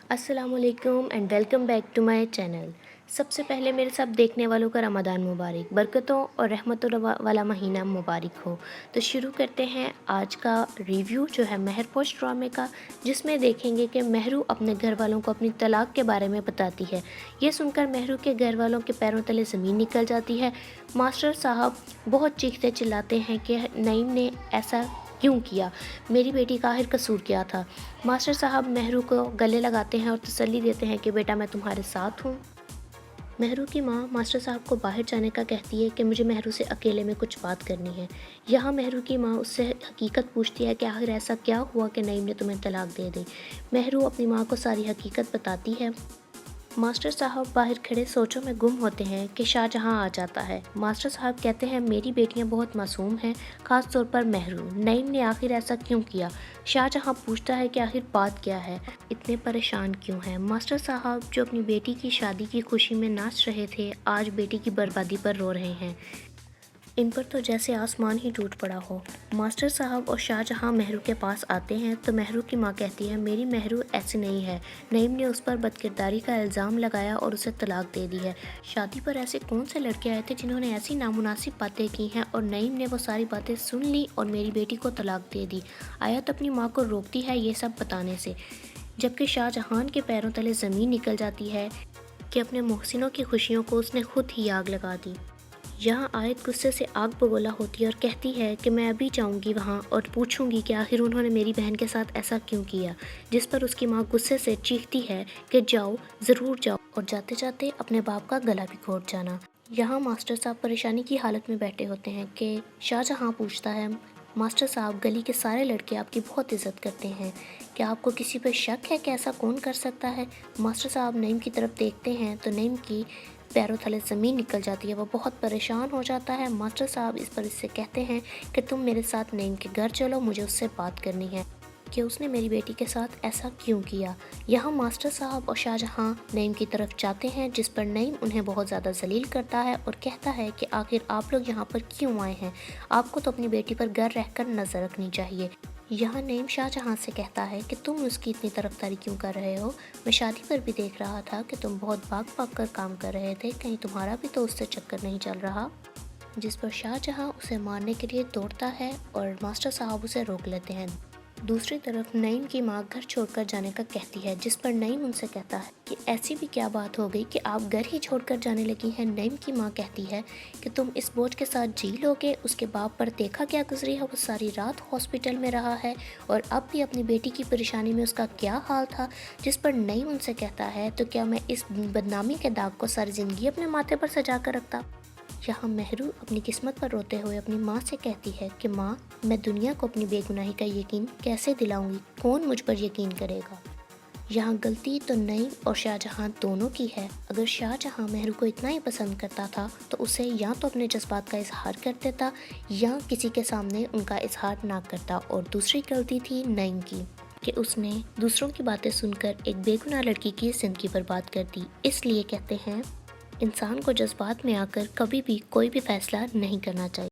अस्सलाम वालेकुम and welcome back to my channel. सबसे पहले मेरे सब देखने वालों का रमज़ान मुबारक, बरकतों और रहमतों वाला महीना मुबारक हो। तो शुरू करते हैं आज का रिव्यू जो है महरपोश ड्रामे का, जिसमें देखेंगे कि महरू अपने घर वालों को अपनी तलाक के बारे में बताती है। ये सुनकर महरू के घर वालों के पैरों तले ज़मीन निकल जाती है। मास्टर साहब बहुत चीखते चिल्लाते हैं कि नईम ने ऐसा क्यों किया, मेरी बेटी का आखिर कसूर क्या था। मास्टर साहब महरू को गले लगाते हैं और तसल्ली देते हैं कि बेटा मैं तुम्हारे साथ हूँ। महरू की माँ मास्टर साहब को बाहर जाने का कहती है कि मुझे महरू से अकेले में कुछ बात करनी है। यहाँ महरू की माँ उससे हकीकत पूछती है कि आखिर ऐसा क्या हुआ कि नईम ने तुम्हें तलाक दे दी। महरू अपनी माँ को सारी हकीकत बताती है। मास्टर साहब बाहर खड़े सोचों में गुम होते हैं कि शाहजहां आ जाता है। मास्टर साहब कहते हैं मेरी बेटियां बहुत मासूम हैं, ख़ास तौर पर महरू। नईम ने आखिर ऐसा क्यों किया। शाहजहां पूछता है कि आखिर बात क्या है, इतने परेशान क्यों हैं। मास्टर साहब जो अपनी बेटी की शादी की खुशी में नाच रहे थे, आज बेटी की बर्बादी पर रो रहे हैं। इन पर तो जैसे आसमान ही टूट पड़ा हो। मास्टर साहब और शाहजहां महरू के पास आते हैं तो महरू की माँ कहती है मेरी महरू ऐसी नहीं है, नईम ने उस पर बदकिरदारी का इल्ज़ाम लगाया और उसे तलाक दे दी है। शादी पर ऐसे कौन से लड़के आए थे जिन्होंने ऐसी नामुनासिब बातें की हैं और नईम ने वो सारी बातें सुन ली और मेरी बेटी को तलाक दे दी। आयत अपनी माँ को रोकती है ये सब बताने से, जबकि शाहजहां के पैरों तले ज़मीन निकल जाती है कि अपने मोहसिनों की खुशियों को उसने खुद ही आग लगा दी। यहाँ आयत गुस्से से आग बगोला होती है और कहती है कि मैं अभी जाऊँगी वहाँ और पूछूंगी कि आखिर उन्होंने मेरी बहन के साथ ऐसा क्यों किया। जिस पर उसकी माँ गुस्से से चीखती है कि जाओ, ज़रूर जाओ, और जाते जाते अपने बाप का गला भी घोट जाना। यहाँ मास्टर साहब परेशानी की हालत में बैठे होते हैं कि शाहजहां पूछता है मास्टर साहब गली के सारे लड़के आपकी बहुत इज्जत करते हैं, क्या आपको किसी पर शक है कि ऐसा कौन कर सकता है। मास्टर साहब नईम की तरफ देखते हैं तो नईम की पैरों तले ज़मीन निकल जाती है, वो बहुत परेशान हो जाता है। मास्टर साहब इस पर इससे कहते हैं कि तुम मेरे साथ नईम के घर चलो, मुझे उससे बात करनी है कि उसने मेरी बेटी के साथ ऐसा क्यों किया। यहाँ मास्टर साहब और शाहजहां नईम की तरफ जाते हैं, जिस पर नईम उन्हें बहुत ज़्यादा जलील करता है और कहता है कि आखिर आप लोग यहाँ पर क्यों आए हैं, आपको तो अपनी बेटी पर घर रहकर नज़र रखनी चाहिए। यहाँ नईम शाहजहां से कहता है कि तुम उसकी इतनी तरफदारी क्यों कर रहे हो, मैं शादी पर भी देख रहा था कि तुम बहुत भाग भाग कर काम कर रहे थे, कहीं तुम्हारा भी तो उससे चक्कर नहीं चल रहा। जिस पर शाहजहां उसे मारने के लिए दौड़ता है और मास्टर साहब उसे रोक लेते हैं। दूसरी तरफ नईम की माँ घर छोड़कर जाने का कहती है, जिस पर नईम उनसे कहता है कि ऐसी भी क्या बात हो गई कि आप घर ही छोड़कर जाने लगी हैं। नईम की माँ कहती है कि तुम इस बोझ के साथ जी लोगे, उसके बाप पर देखा क्या गुजरी है, वो सारी रात हॉस्पिटल में रहा है और अब भी अपनी बेटी की परेशानी में उसका क्या हाल था। जिस पर नईम उनसे कहता है तो क्या मैं इस बदनामी के दाग को सारी ज़िंदगी अपने माथे पर सजा कर रखता। यहाँ महरू अपनी किस्मत पर रोते हुए अपनी माँ से कहती है कि माँ, मैं दुनिया को अपनी बेगुनाही का यकीन कैसे दिलाऊंगी, कौन मुझ पर यकीन करेगा। यहाँ गलती तो नईम और शाहजहां दोनों की है। अगर शाहजहां महरू को इतना ही पसंद करता था तो उसे या तो अपने जज्बात का इजहार कर देता या किसी के सामने उनका इजहार ना करता। और दूसरी गलती थी नईम की कि उसने दूसरों की बातें सुनकर एक बेगुनाह लड़की की ज़िंदगी बर्बाद कर दी। इसलिए कहते हैं इंसान को जज्बात में आकर कभी भी कोई भी फैसला नहीं करना चाहिए।